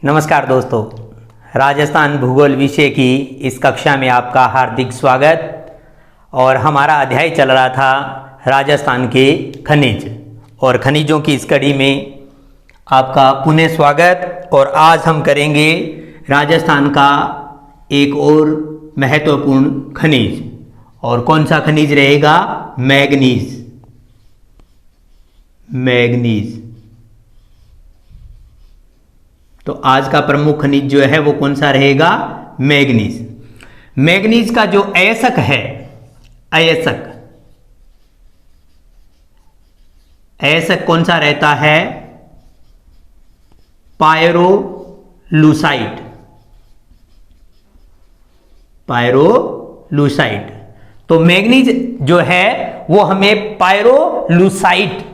नमस्कार दोस्तों, राजस्थान भूगोल विषय की इस कक्षा में आपका हार्दिक स्वागत। और हमारा अध्याय चल रहा था राजस्थान के खनिज और खनिजों की इस कड़ी में आपका पुनः स्वागत। और आज हम करेंगे राजस्थान का एक और महत्वपूर्ण खनिज। और कौन सा खनिज रहेगा? मैग्नीज। मैग्नीज तो आज का प्रमुख खनिज जो है वो कौन सा रहेगा? मैग्नीज। मैग्नीज का जो अयस्क है, अयस्क कौन सा रहता है? पायरोलूसाइट। पायरोलूसाइट। तो मैग्नीज जो है वो हमें पायरोलूसाइट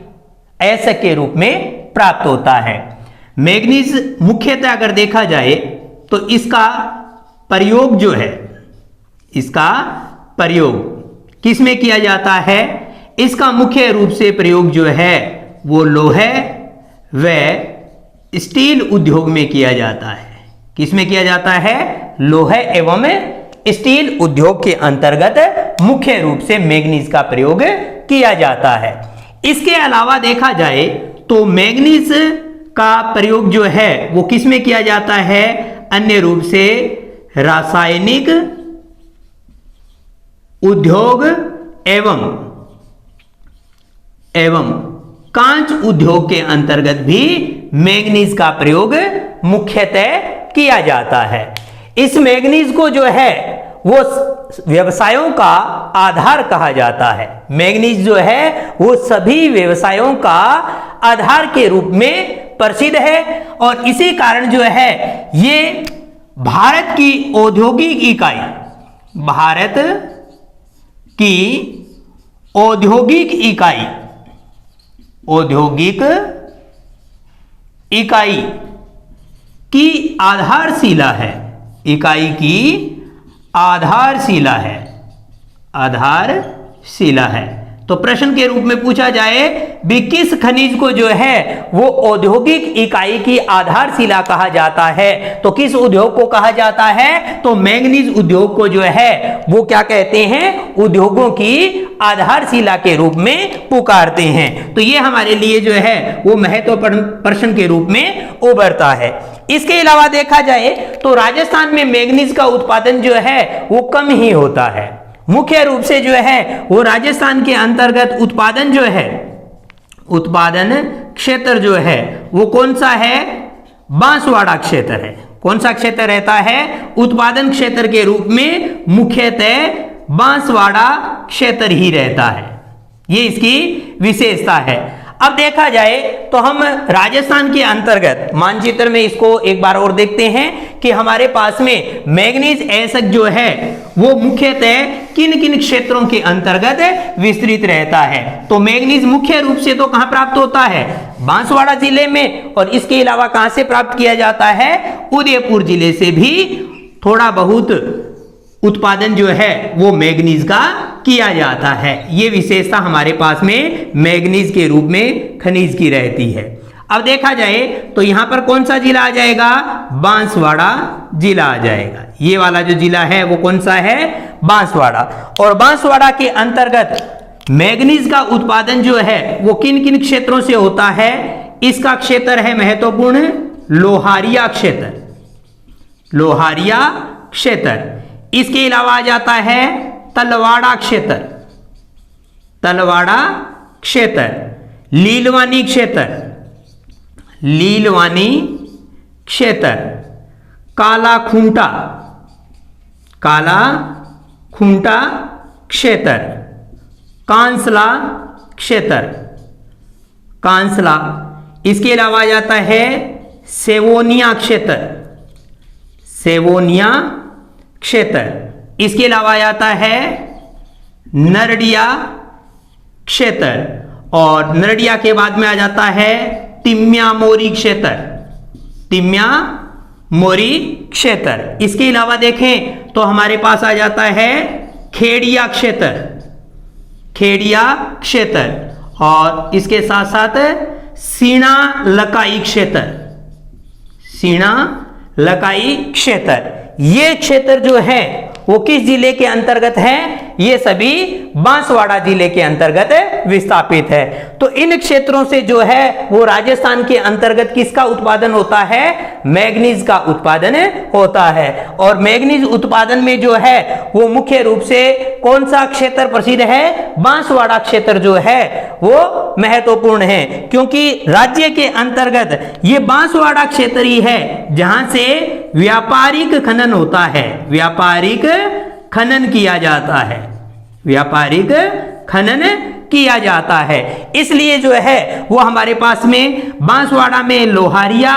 अयस्क के रूप में प्राप्त होता है। मैग्नीज मुख्यतः अगर देखा जाए तो इसका प्रयोग जो है, इसका प्रयोग किस में किया जाता है? इसका मुख्य रूप से प्रयोग जो है वो लोहे व स्टील उद्योग में किया जाता है। किस में किया जाता है? लोहे एवं स्टील उद्योग के अंतर्गत मुख्य रूप से मैग्नीज का प्रयोग किया जाता है। इसके अलावा देखा जाए तो मैग्नीज का प्रयोग जो है वो किस में किया जाता है? अन्य रूप से रासायनिक उद्योग एवं कांच उद्योग के अंतर्गत भी मैग्नीज का प्रयोग मुख्यतः किया जाता है। इस मैग्नीज को जो है वो व्यवसायों का आधार कहा जाता है। मैग्नीज जो है वो सभी व्यवसायों का आधार के रूप में प्रसिद्ध है। और इसी कारण जो है ये भारत की औद्योगिक इकाई, भारत की औद्योगिक इकाई की आधारशिला है। इकाई की आधारशिला है। तो प्रश्न के रूप में पूछा जाए भी किस खनिज को जो है वो औद्योगिक इकाई की आधारशिला कहा जाता है, तो किस उद्योग को कहा जाता है? तो मैग्नीज उद्योग को जो है वो क्या कहते हैं? उद्योगों की आधारशिला के रूप में पुकारते हैं। तो ये हमारे लिए जो है वो महत्वपूर्ण प्रश्न के रूप में उभरता है। इसके अलावा देखा जाए तो राजस्थान में मैग्नीज का उत्पादन जो है वो कम ही होता है। मुख्य रूप से जो है वो राजस्थान के अंतर्गत उत्पादन क्षेत्र जो है वो कौन सा है? बांसवाड़ा क्षेत्र है। कौन सा क्षेत्र रहता है? उत्पादन क्षेत्र के रूप में मुख्यतः बांसवाड़ा क्षेत्र ही रहता है। ये इसकी विशेषता है। अब देखा जाए तो हम राजस्थान के अंतर्गत मानचित्र में इसको एक बार और देखते हैं कि हमारे पास में मैग्नीज अयस्क जो है वो मुख्यतः किन किन क्षेत्रों के अंतर्गत विस्तृत रहता है। तो मैग्नीज मुख्य रूप से तो कहां प्राप्त होता है? बांसवाड़ा जिले में। और इसके अलावा कहां से प्राप्त किया जाता है? उदयपुर जिले से भी थोड़ा बहुत उत्पादन जो है वो मैग्नीज का किया जाता है। ये विशेषता हमारे पास में मैग्नीज के रूप में खनिज की रहती है। अब देखा जाए तो यहां पर कौन सा जिला आ जाएगा? बांसवाड़ा जिला आ जाएगा। ये वाला जो जिला है वो कौन सा है? बांसवाड़ा। और बांसवाड़ा के अंतर्गत मैग्नीज का उत्पादन जो है वो किन किन क्षेत्रों से होता है? इसका क्षेत्र है महत्वपूर्ण लोहारिया क्षेत्र। इसके अलावा आ जाता है तलवाड़ा क्षेत्र, लीलवानी क्षेत्र, काला खूंटा क्षेत्र, कांसला क्षेत्र। इसके अलावा आ जाता है सेवोनिया क्षेत्र। इसके अलावा आ जाता है नरडिया क्षेत्र। और नरडिया के बाद में आ जाता है टिम्या मोरी क्षेत्र। इसके अलावा देखें तो हमारे पास आ जाता है खेड़िया क्षेत्र। और इसके साथ साथ सीणा लकाई सीणा लकाई क्षेत्र, ये क्षेत्र जो है वो किस जिले के अंतर्गत है? ये सभी बांसवाड़ा जिले के अंतर्गत विस्थापित है। तो इन क्षेत्रों से जो है वो राजस्थान के अंतर्गत किसका उत्पादन होता है? मैग्नीज का उत्पादन होता है। और मैग्नीज उत्पादन में जो है वो मुख्य रूप से कौन सा क्षेत्र प्रसिद्ध है? बांसवाड़ा क्षेत्र जो है वो महत्वपूर्ण है, क्योंकि राज्य के अंतर्गत ये बांसवाड़ा क्षेत्र ही है जहां से व्यापारिक खनन होता है, व्यापारिक खनन किया जाता है, व्यापारिक खनन किया जाता है। इसलिए जो है वो हमारे पास में बांसवाड़ा में लोहारिया,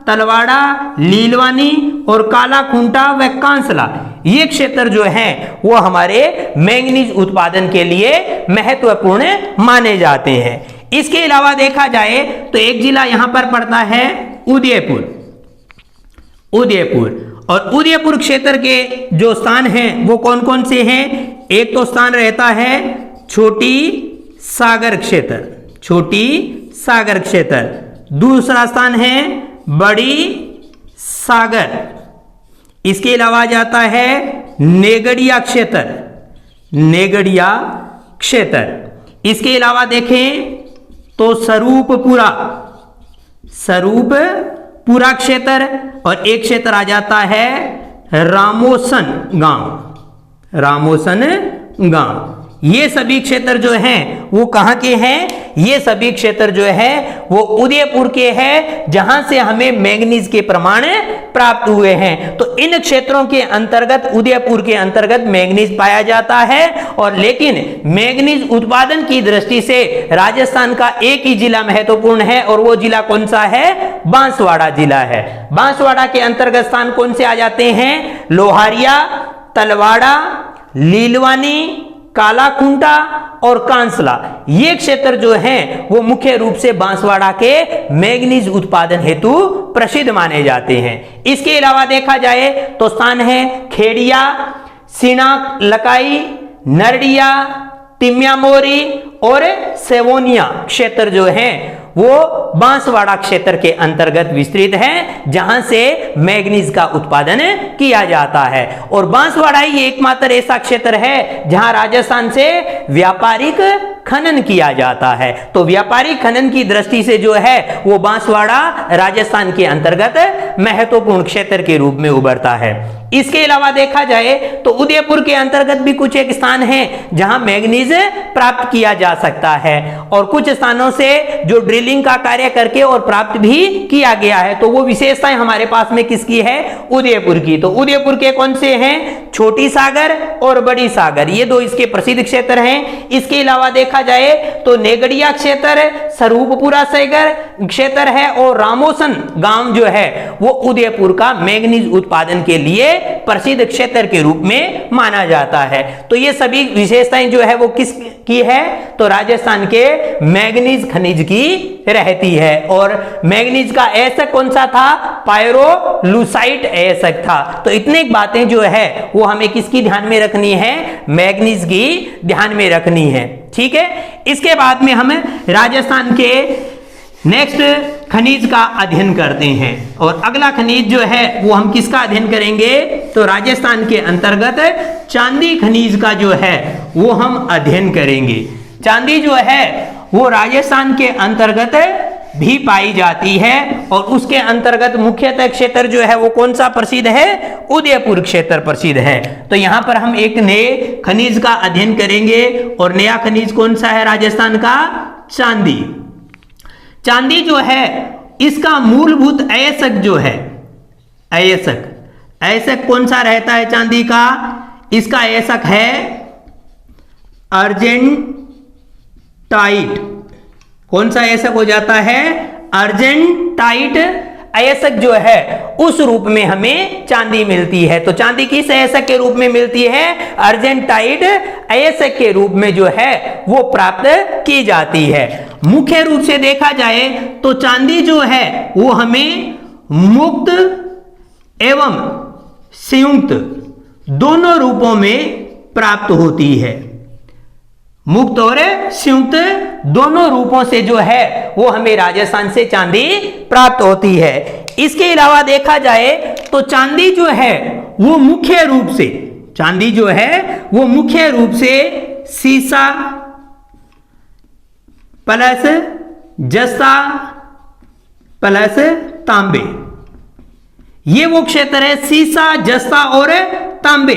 तलवाड़ा, लीलवानी और काला खूंटा व कांसला, ये क्षेत्र जो है वो हमारे मैंगनीज उत्पादन के लिए महत्वपूर्ण माने जाते हैं। इसके अलावा देखा जाए तो एक जिला यहां पर पड़ता है उदयपुर, उदयपुर। और उदयपुर क्षेत्र के जो स्थान हैं वो कौन कौन से हैं? एक तो स्थान रहता है छोटी सागर क्षेत्र, छोटी सागर क्षेत्र। दूसरा स्थान है बड़ी सागर। इसके अलावा जाता है नेगड़िया क्षेत्र, नेगड़िया क्षेत्र। इसके अलावा देखें तो स्वरूपपुरा, स्वरूपपुरा क्षेत्र। और एक क्षेत्र आ जाता है रामोसन गांव, रामोसन गांव। ये सभी क्षेत्र जो हैं वो कहां के हैं? ये सभी क्षेत्र जो है वो उदयपुर के हैं, जहां से हमें मैंगनीज के प्रमाण प्राप्त हुए हैं। तो इन क्षेत्रों के अंतर्गत, उदयपुर के अंतर्गत मैंगनीज पाया जाता है। और लेकिन मैंगनीज उत्पादन की दृष्टि से राजस्थान का एक ही जिला महत्वपूर्ण है, और वो जिला कौन सा है? बांसवाड़ा जिला है। बांसवाड़ा के अंतर्गत स्थान कौन से आ जाते हैं? लोहारिया, तलवाड़ा, लीलवानी, काला खूंटा और कांसला। ये क्षेत्र जो हैं वो मुख्य रूप से बांसवाड़ा के मैंगनीज उत्पादन हेतु प्रसिद्ध माने जाते हैं। इसके अलावा देखा जाए तो स्थान है खेड़िया, सीणा लकाई, नरडिया, तिम्यामोरी और सेवोनिया क्षेत्र जो हैं वो बांसवाड़ा क्षेत्र के अंतर्गत विस्तृत है, जहां से मैंगनीज का उत्पादन किया जाता है। और बांसवाड़ा ही एकमात्र ऐसा क्षेत्र है जहां राजस्थान से व्यापारिक खनन किया जाता है। तो व्यापारिक खनन की दृष्टि से जो है वो बांसवाड़ा राजस्थान के अंतर्गत महत्वपूर्ण क्षेत्र के रूप में उभरता है। इसके अलावा देखा जाए तो उदयपुर के अंतर्गत भी कुछ एक स्थान है जहां मैंगनीज प्राप्त किया जा सकता है, और कुछ स्थानों से जो ड्रिलिंग का कार्य करके और प्राप्त भी किया गया है। तो वो विशेषताएं हमारे पास में किसकी है? उदयपुर की। तो उदयपुर के कौन से हैं? छोटी सागर और बड़ी सागर, ये दो इसके प्रसिद्ध क्षेत्र हैं। इसके अलावा देखा जाए तो नेगड़िया क्षेत्र, स्वरूपपुरा सागर क्षेत्र है, और रामोसन गांव जो है वो उदयपुर का मैंगनीज उत्पादन के लिए प्रसिद्ध क्षेत्र के रूप में माना जाता है। तो ये सभी विशेषताएं जो है वो किस की है? तो राजस्थान के मैंगनीज खनिज की रहती है। और मैंगनीज का ऐसा कौन सा था? पायरोलुसाइट ऐसक था। तो इतनी बातें जो है वो हमें किसकी ध्यान में रखनी है? मैंगनीज की ध्यान में रखनी है। ठीक है। इसके बाद में हम राजस्थान के नेक्स्ट खनिज का अध्ययन करते हैं, और अगला खनिज जो है वो हम किसका अध्ययन करेंगे? तो राजस्थान के अंतर्गत चांदी खनिज का जो है वो हम अध्ययन करेंगे। चांदी जो है वो राजस्थान के अंतर्गत भी पाई जाती है, और उसके अंतर्गत मुख्यतः क्षेत्र जो है वो कौन सा प्रसिद्ध है? उदयपुर क्षेत्र प्रसिद्ध है। तो यहां पर हम एक नए खनिज का अध्ययन करेंगे, और नया खनिज कौन सा है राजस्थान का? चांदी। चांदी जो है इसका मूलभूत अयस्क जो है, अयस्क, अयस्क कौन सा रहता है चांदी का? इसका अयस्क है अर्जेंटाइट। कौन सा अयस्क हो जाता है? अर्जेंटाइट अयस्क जो है उस रूप में हमें चांदी मिलती है। तो चांदी किस अयस्क के रूप में मिलती है? अर्जेंटाइट अयस्क के रूप में जो है वो प्राप्त की जाती है। मुख्य रूप से देखा जाए तो चांदी जो है वो हमें मुक्त एवं संयुक्त दोनों रूपों में प्राप्त होती है। मुक्त और संयुक्त दोनों रूपों से जो है वो हमें राजस्थान से चांदी प्राप्त होती है। इसके अलावा देखा जाए तो चांदी जो है वो मुख्य रूप से, चांदी जो है वो मुख्य रूप से सीसा प्लस जस्ता प्लस तांबे, ये वो क्षेत्र है सीसा, जस्ता और तांबे,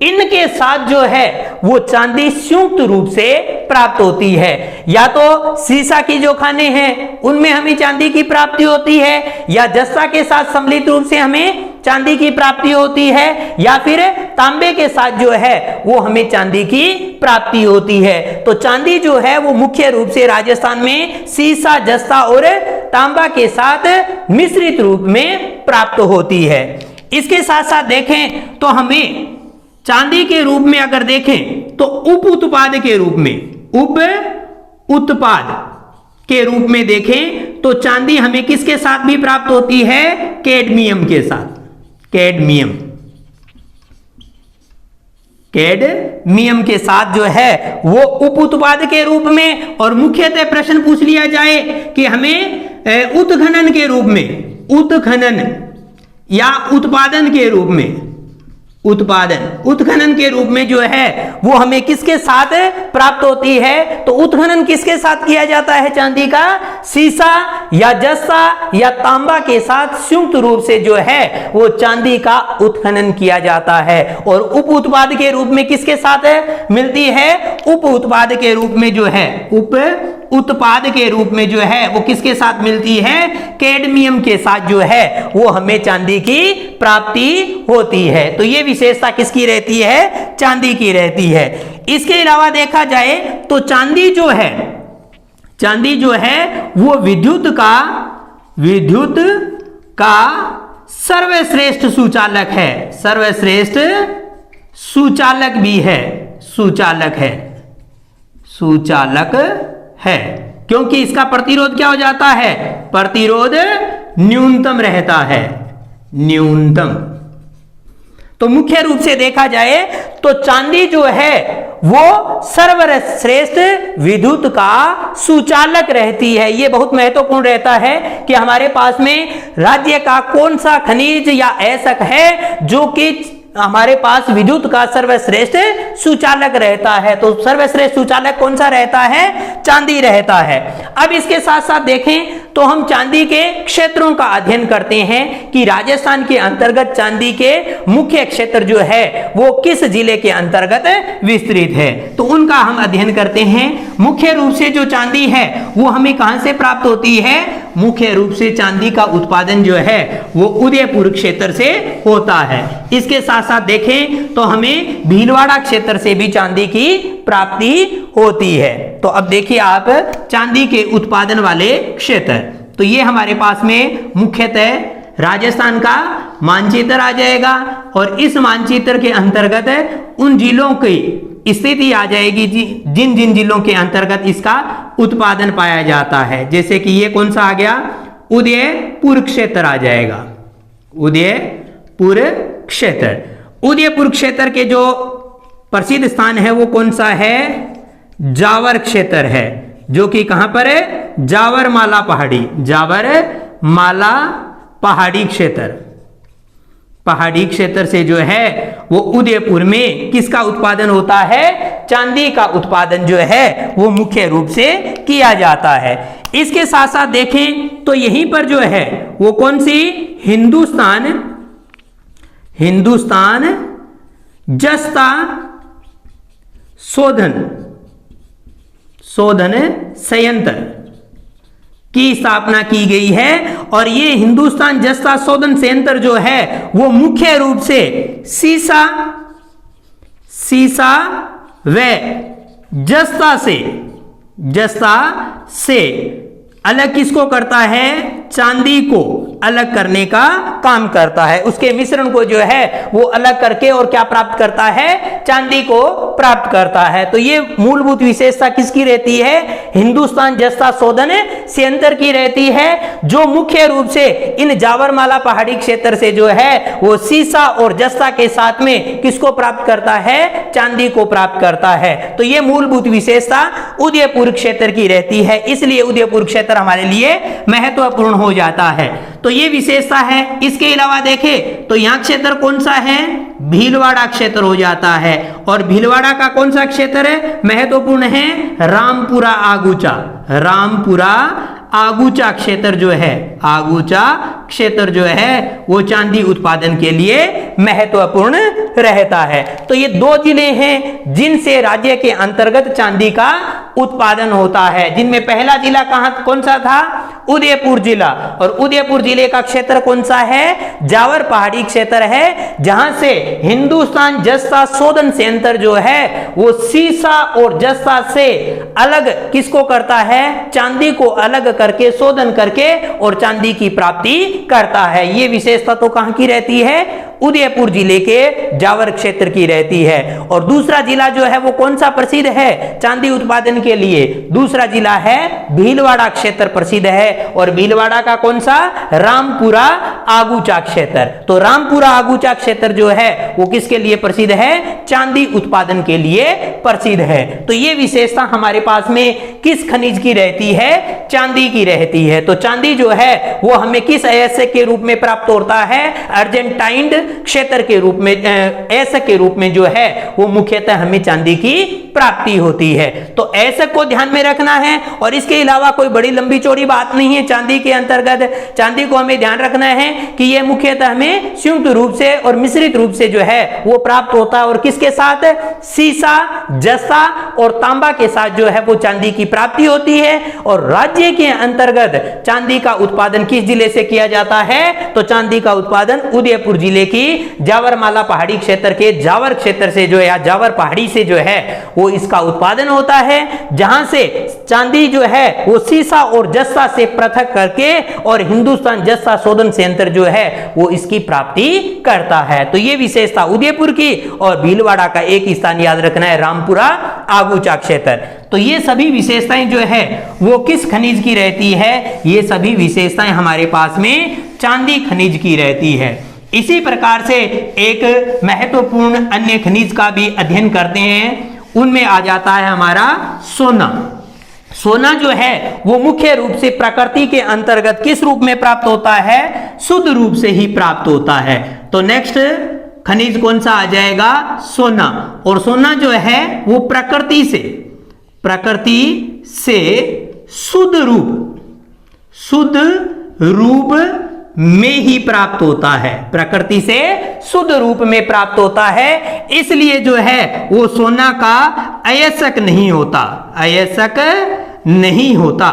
इनके साथ जो है वो चांदी संयुक्त रूप से प्राप्त होती है। या तो सीसा की जो खाने हैं उनमें हमें चांदी की प्राप्ति होती है, या जस्ता के साथ सम्मिलित रूप से हमें चांदी की प्राप्ति होती है, या फिर तांबे के साथ जो है वो हमें चांदी की प्राप्ति होती है। तो चांदी जो है वो मुख्य रूप से राजस्थान में सीसा, जस्ता और तांबा के साथ मिश्रित रूप में प्राप्त होती है। इसके साथ साथ देखें तो हमें चांदी के रूप में अगर देखें तो उप उत्पाद के रूप में, उप उत्पाद के रूप में देखें तो चांदी हमें किसके साथ भी प्राप्त होती है? कैडमियम के साथ, कैडमियम, कैडमियम के साथ जो है वो उप उत्पाद के रूप में। और मुख्यतः प्रश्न पूछ लिया जाए कि हमें उत्खनन के रूप में, उत्खनन या उत्पादन के रूप में, उत्पादन, उत्खनन के रूप में जो है वो हमें किसके साथ प्राप्त होती है? तो उत्खनन किसके साथ किया जाता है चांदी का? सीसा या जस्ता या तांबा के साथ संयुक्त रूप से जो है वो चांदी का उत्खनन किया जाता है। और उप उत्पाद के रूप में किसके साथ मिलती है? उप उत्पाद के रूप में जो है, उप उत्पाद के रूप में जो है वो किसके साथ मिलती है? कैडमियम के साथ जो है वो हमें चांदी की प्राप्ति होती है। तो ये विशेषता किसकी रहती है? चांदी की रहती है। इसके अलावा देखा जाए तो चांदी जो है, चांदी जो है वो विद्युत का सर्वश्रेष्ठ सुचालक है, सर्वश्रेष्ठ सुचालक भी है, सुचालक है, सुचालक है, क्योंकि इसका प्रतिरोध क्या हो जाता है? प्रतिरोध न्यूनतम रहता है, न्यूनतम। तो मुख्य रूप से देखा जाए तो चांदी जो है वो सर्वश्रेष्ठ विद्युत का सुचालक रहती है। ये बहुत महत्वपूर्ण रहता है कि हमारे पास में राज्य का कौन सा खनिज या ऐसक है जो कि हमारे पास विद्युत का सर्वश्रेष्ठ सुचालक रहता है। तो सर्वश्रेष्ठ सुचालक कौन सा रहता है? चांदी रहता है। अब इसके साथ साथ देखें तो हम चांदी के क्षेत्रों का अध्ययन करते हैं कि राजस्थान के अंतर्गत चांदी के मुख्य क्षेत्र जो है वो किस जिले के अंतर्गत विस्तृत है, तो उनका हम अध्ययन करते हैं। मुख्य रूप से जो चांदी है वो हमें कहां से प्राप्त होती है? मुख्य रूप से चांदी का उत्पादन जो है वो उदयपुर क्षेत्र से होता है। इसके साथ साथ देखें तो हमें भीलवाड़ा क्षेत्र से भी चांदी की प्राप्ति होती है। तो अब देखिए आप चांदी के उत्पादन वाले क्षेत्र, तो ये हमारे पास में मुख्यतः राजस्थान का मानचित्र आ जाएगा और इस मानचित्र के अंतर्गत उन जिलों की स्थिति आ जाएगी जिन जिन जिलों के अंतर्गत इसका उत्पादन पाया जाता है। जैसे कि ये कौन सा आ गया? उदयपुर क्षेत्र आ जाएगा, उदयपुर क्षेत्र। उदयपुर क्षेत्र के जो प्रसिद्ध स्थान है वो कौन सा है? जावर क्षेत्र है, जो कि कहां पर है? जावरमाला पहाड़ी, जावरमाला पहाड़ी क्षेत्र। पहाड़ी क्षेत्र से जो है वो उदयपुर में किसका उत्पादन होता है? चांदी का उत्पादन जो है वो मुख्य रूप से किया जाता है। इसके साथ साथ देखें तो यहीं पर जो है वो कौन सी? हिंदुस्तान जस्ता शोधन संयंत्र की स्थापना की गई है। और ये हिंदुस्तान जस्ता शोधन संयंत्र जो है वो मुख्य रूप से सीसा व जस्ता से अलग किसको करता है? चांदी को अलग करने का काम करता है, उसके मिश्रण को जो है वो अलग करके और क्या प्राप्त करता है, चांदी को प्राप्त करता है। तो ये मूलभूत विशेषता किसकी रहती है, हिंदुस्तान जस्ता शोधन संयंत्र की रहती है, जो मुख्य रूप से इन जावरमाला पहाड़ी क्षेत्र से जो है वो सीसा और जस्ता के साथ में किसको प्राप्त करता है, चांदी को प्राप्त करता है। तो ये मूलभूत विशेषता उदयपुर क्षेत्र की रहती है, इसलिए उदयपुर क्षेत्र हमारे लिए महत्वपूर्ण हो जाता है। तो ये विशेषता है। इसके अलावा देखें तो यहां क्षेत्र कौन सा है, भीलवाड़ा क्षेत्र हो जाता है, और भीलवाड़ा का कौन सा क्षेत्र है, महत्वपूर्ण है रामपुरा आगुचा, रामपुरा आगुचा क्षेत्र जो है, आगुचा क्षेत्र जो है वो चांदी उत्पादन के लिए महत्वपूर्ण रहता है। तो ये दो जिले हैं जिनसे राज्य के अंतर्गत चांदी का उत्पादन होता है, जिनमें पहला जिला कौन सा था, उदयपुर जिला, और उदयपुर जिले का क्षेत्र कौन सा है, जावर पहाड़ी क्षेत्र है, जहां से हिंदुस्तान जस्ता शोधन संयंत्र जो है वो सीसा और जस्ता से अलग किसको करता है, चांदी को अलग करके शोधन करके और चांदी की प्राप्ति करता है। ये विशेषता तो कहां की रहती है, उदयपुर जिले के जावर क्षेत्र की रहती है। और दूसरा जिला जो है वो कौन सा प्रसिद्ध है चांदी उत्पादन के लिए, दूसरा जिला है भीलवाड़ा क्षेत्र प्रसिद्ध है, और भीलवाड़ा का कौन सा, रामपुरा आगुचा क्षेत्र। तो रामपुरा आगुचा क्षेत्र जो है वो किसके लिए प्रसिद्ध है, चांदी उत्पादन के लिए प्रसिद्ध है। तो ये विशेषता हमारे पास में किस खनिज की रहती है, चांदी की रहती है। तो चांदी जो है वो हमें किस अयस्क के रूप में प्राप्त होता है, अर्जेंटाइन क्षेत्र के रूप में, अयस्क के रूप में जो है वो मुख्यतः हमें चांदी की प्राप्ति होती है। तो अयस्क को ध्यान में रखना है, और इसके अलावा कोई बड़ी लंबी चौड़ी बात नहीं है चांदी के अंतर्गत। चांदी को हमें ध्यान रखना है कि यह मुख्यतः हमें संयुक्त रूप से और मिश्रित रूप से जो है वो प्राप्त होता है, और किसके साथ, सीसा, जस्ता और तांबा के साथ जो है वो चांदी की प्राप्ति होती है। और राज्य के अंतर्गत चांदी का उत्पादन किस जिले से किया जाता है, तो चांदी का उत्पादन उदयपुर जिले की जावरमाला पहाड़ी क्षेत्र के जावर क्षेत्र से जो है, या जावर पहाड़ी से जो है वो इसका उत्पादन होता है, जहां से चांदी जो है वो सीसा और जस्ता से पृथक करके और हिंदुस्तान जस्ता शोधन संयंत्र जो है वो इसकी प्राप्ति करता है। तो ये विशेषता उदयपुर की, और भीलवाड़ा का एक स्थान याद रखना है, रामपुरा आगुचा क्षेत्र। तो ये सभी विशेषताएं जो है वो किस खनिज की रहती है, ये सभी विशेषताएं हमारे पास में चांदी खनिज की रहती है। इसी प्रकार से एक महत्वपूर्ण अन्य खनिज का भी अध्ययन करते हैं, उनमें आ जाता है हमारा सोना। सोना जो है वो मुख्य रूप से प्रकृति के अंतर्गत किस रूप में प्राप्त होता है, शुद्ध रूप से ही प्राप्त होता है। तो नेक्स्ट खनिज कौन सा आ जाएगा, सोना। और सोना जो है वो प्रकृति से शुद्ध रूप में ही प्राप्त होता है, प्रकृति से शुद्ध रूप में प्राप्त होता है, इसलिए जो है वो सोना का अयस्क नहीं होता, अयस्क नहीं होता।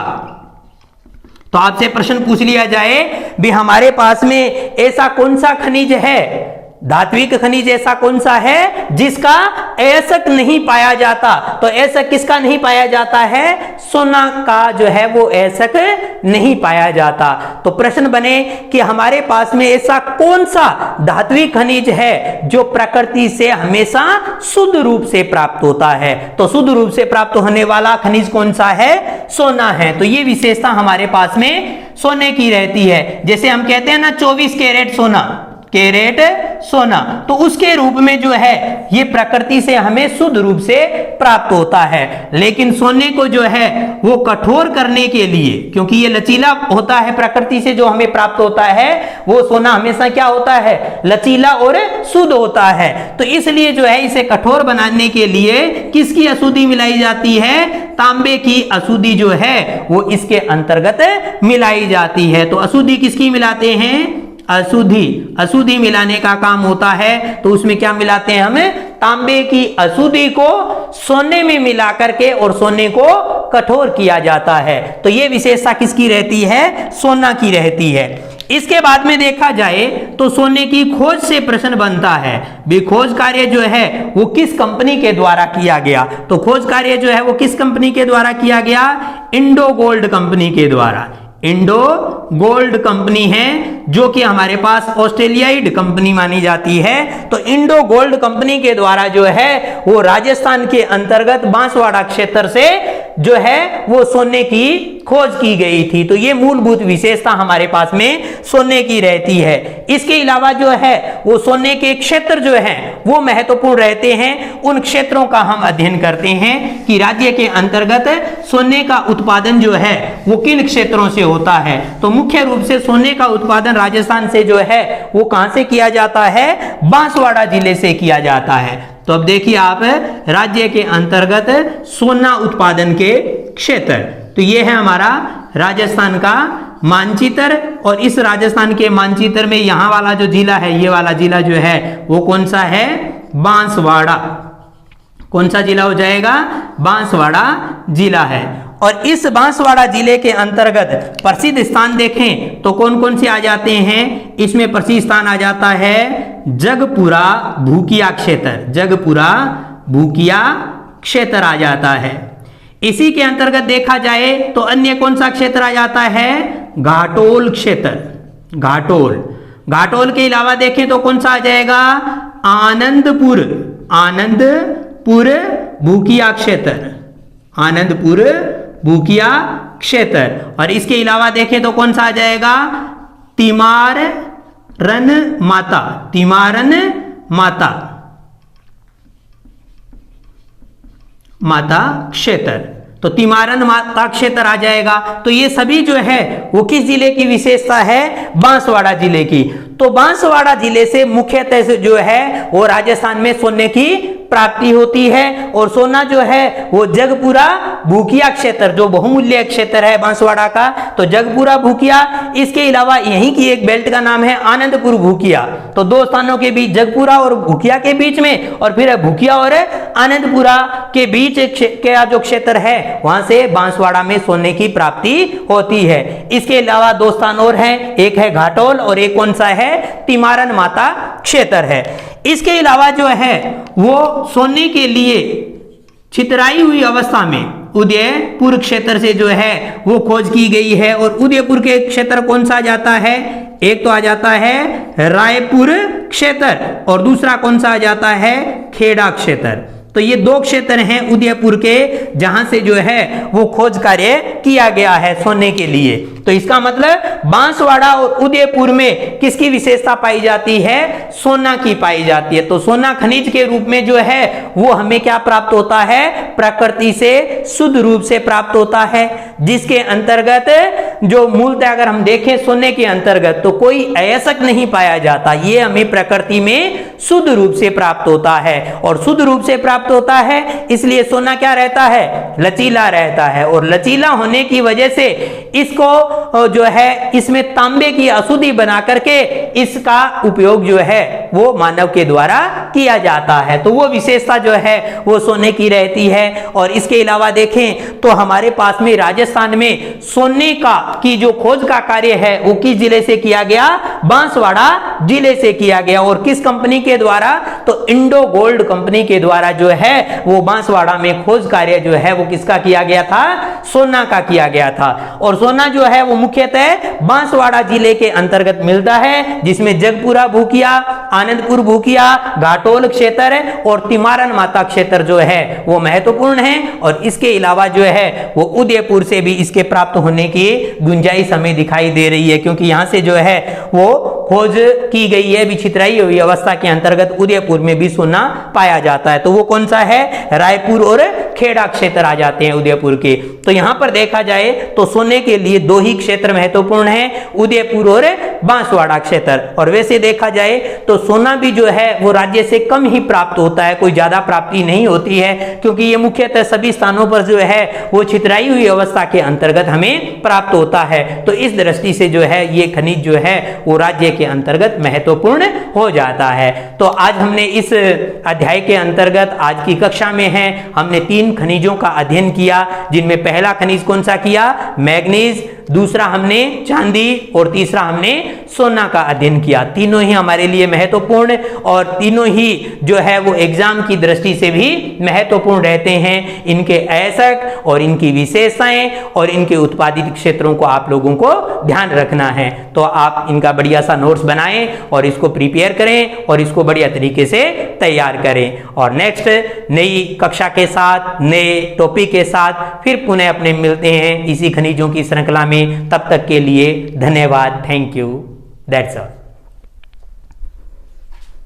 तो आपसे प्रश्न पूछ लिया जाए भी हमारे पास में ऐसा कौन सा खनिज है, धात्विक खनिज ऐसा कौन सा है जिसका अयस्क नहीं पाया जाता, तो अयस्क किसका नहीं पाया जाता है, सोना का जो है वो अयस्क नहीं पाया जाता। तो प्रश्न बने कि हमारे पास में ऐसा कौन सा धात्विक खनिज है जो प्रकृति से हमेशा शुद्ध रूप से प्राप्त होता है, तो शुद्ध रूप से प्राप्त होने वाला खनिज कौन सा है, सोना है। तो ये विशेषता हमारे पास में सोने की रहती है। जैसे हम कहते हैं ना 24 कैरेट सोना, कैरेट सोना, तो उसके रूप में जो है ये प्रकृति से हमें शुद्ध रूप से प्राप्त होता है। लेकिन सोने को जो है वो कठोर करने के लिए, क्योंकि ये लचीला होता है, प्रकृति से जो हमें प्राप्त होता है वो सोना हमेशा क्या होता है, लचीला और शुद्ध होता है। तो इसलिए जो है इसे कठोर बनाने के लिए किसकी अशुद्धि मिलाई जाती है, तांबे की अशुद्धि जो है वो इसके अंतर्गत मिलाई जाती है। तो अशुद्धि किसकी मिलाते हैं, अशुद्धि मिलाने का काम होता है। तो उसमें क्या मिलाते हैं, हमें तांबे की अशुद्धि को सोने में मिला करके और सोने को कठोर किया जाता है। तो यह विशेषता किसकी रहती है, सोना की रहती है। इसके बाद में देखा जाए तो सोने की खोज से प्रश्न बनता है भी खोज कार्य जो है वो किस कंपनी के द्वारा किया गया। तो खोज कार्य जो है वो किस कंपनी के द्वारा किया गया, इंडो गोल्ड कंपनी के द्वारा, इंडो गोल्ड कंपनी है, जो कि हमारे पास ऑस्ट्रेलियाइड कंपनी मानी जाती है। तो इंडो गोल्ड कंपनी के द्वारा जो है वो राजस्थान के अंतर्गत बांसवाड़ा क्षेत्र से जो है वो सोने की खोज की गई थी। तो ये मूलभूत विशेषता हमारे पास में सोने की रहती है। इसके अलावा जो है वो सोने के क्षेत्र जो है वो महत्वपूर्ण रहते हैं। उन क्षेत्रों का हम अध्ययन करते हैं कि राज्य के अंतर्गत सोने का उत्पादन जो है वो किन क्षेत्रों से होता है। तो मुख्य रूप से सोने का उत्पादन राजस्थान से जो है वो कहां से किया जाता है, बांसवाड़ा जिले से किया जाता है। तो अब देखिए आप राज्य के अंतर्गत सोना उत्पादन के क्षेत्र, तो ये है हमारा राजस्थान का मानचित्र। और इस राजस्थान के मानचित्र में यहां वाला जो जिला है, ये वाला जिला जो है वो कौन सा है, बांसवाड़ा। कौन सा जिला हो जाएगा, बांसवाड़ा जिला है। और इस बांसवाड़ा जिले के अंतर्गत प्रसिद्ध स्थान देखें तो कौन कौन से आ जाते हैं। इसमें प्रसिद्ध स्थान आ जाता है जगपुरा भूकिया क्षेत्र, जगपुरा भूकिया क्षेत्र आ जाता है। इसी के अंतर्गत देखा जाए तो अन्य कौन सा क्षेत्र आ जाता है, घाटोल क्षेत्र, घाटोल। घाटोल के अलावा देखें तो कौन सा आ जाएगा, आनंदपुर, आनंदपुर भूकिया क्षेत्र, आनंदपुर भूकिया क्षेत्र। और इसके अलावा देखें तो कौन सा आ जाएगा, तिमारन माता, तिमारन माता, माता क्षेत्र। तो तिमारन माता क्षेत्र आ जाएगा। तो ये सभी जो है वो किस जिले की विशेषता है, बांसवाड़ा जिले की। तो बांसवाड़ा जिले से मुख्यतः से जो है वो राजस्थान में सोने की प्राप्ति होती है। और सोना जो है वो जगपुरा भूकिया क्षेत्र, जो बहुमूल्य क्षेत्र है बांसवाड़ा का, तो जगपुरा भूकिया। इसके अलावा यहीं की एक बेल्ट का नाम है आनंदपुर भूकिया। तो दो स्थानों के बीच, जगपुरा और भूकिया के बीच में, और फिर भूकिया और आनंदपुरा के बीच का जो क्षेत्र है वहां से बांसवाड़ा में सोने की प्राप्ति होती है। इसके अलावा दो स्थान और हैं, एक है घाटोल और एक कौन सा है, तिमारन माता क्षेत्र है। इसके अलावा जो है वो सोने के लिए छितराई हुई अवस्था में उदयपुर क्षेत्र से जो है वो खोज की गई है। और उदयपुर के क्षेत्र कौन सा जाता है, एक तो आ जाता है रायपुर क्षेत्र और दूसरा कौन सा आ जाता है, खेड़ा क्षेत्र। तो ये दो क्षेत्र हैं उदयपुर के जहां से जो है वो खोज कार्य किया गया है सोने के लिए। तो इसका मतलब बांसवाड़ा और उदयपुर में किसकी विशेषता पाई जाती है, सोना की पाई जाती है। तो सोना खनिज के रूप में जो है वो हमें क्या प्राप्त होता है, प्रकृति से शुद्ध रूप से प्राप्त होता है, जिसके अंतर्गत जो मूलतः अगर हम देखें सोने के अंतर्गत तो कोई अयस्क नहीं पाया जाता। ये हमें प्रकृति में शुद्ध रूप से प्राप्त होता है। और शुद्ध रूप से प्राप्त होता है इसलिए सोना क्या रहता है, लचीला रहता है। और लचीला होने की वजह से इसको जो है इसमें तांबे की अशुद्धि बना करके इसका उपयोग जो है वो मानव के द्वारा किया जाता है। तो वो विशेषता जो है वो सोने की रहती है। और इसके अलावा देखें तो हमारे पास में राजस्थान में सोने का की जो खोज का कार्य है वो किस जिले से किया गया, बांसवाड़ा जिले से किया गया। और किस कंपनी के द्वारा, तो इंडो गोल्ड कंपनी के द्वारा जो है वो बांसवाड़ा में खोज कार्य जो है वो किसका किया गया था, सोना का किया गया था। और सोना जो है वो मुख्यतः बांसवाड़ा जिले के अंतर्गत मिलता है, जिसमें जगपुरा भूकिया, आनंदपुर भूकिया, घाटोल क्षेत्र और तिमारन माता क्षेत्र जो है वो महत्वपूर्ण है। और इसके अलावा जो है वो उदयपुर से भी इसके प्राप्त होने की गुंजाइश हमें दिखाई दे रही है, क्योंकि यहां से जो है वो खोज की गई है, छितराई हुई अवस्था के अंतर्गत उदयपुर में भी सोना पाया जाता है। तो वो कौन सा है, रायपुर और खेड़ा क्षेत्र आ जाते हैं उदयपुर के। तो यहां पर देखा जाए तो सोने के लिए दो ही क्षेत्र महत्वपूर्ण है, उदयपुर और बांसवाड़ा क्षेत्र। और वैसे देखा जाए तो सोना भी जो है वो राज्य से कम ही प्राप्त होता है, कोई ज्यादा प्राप्ति नहीं होती है, क्योंकि ये मुख्यतः सभी स्थानों पर जो है वो छितराई हुई अवस्था के अंतर्गत हमें प्राप्त होता है। तो इस दृष्टि से जो है ये खनिज जो है वो राज्य के अंतर्गत महत्वपूर्ण हो जाता है। तो आज हमने इस अध्याय के अंतर्गत आज की कक्षा में है हमने 3 तीन खनिजों का अध्ययन किया, जिनमें पहला खनिज कौन सा किया? मैग्नीज, दूसरा हमने चांदी और तीसरा हमने सोना का अध्ययन किया। तीनों ही हमारे लिए महत्वपूर्ण और तीनों ही जो है वो एग्जाम की दृष्टि से भी महत्वपूर्ण रहते हैं। इनके अयस्क और इनकी विशेषताएं और इनके उत्पादित क्षेत्रों को आप लोगों को ध्यान रखना है। तो आप इनका बढ़िया सा नोट्स बनाएं और इसको प्रिपेयर करें और इसको बढ़िया तरीके से तैयार करें। और नेक्स्ट नई कक्षा के साथ, नए टॉपिक के साथ फिर पुनः अपने मिलते हैं इसी खनिजों की श्रृंखला में। तब तक के लिए धन्यवाद। Thank you. That's all.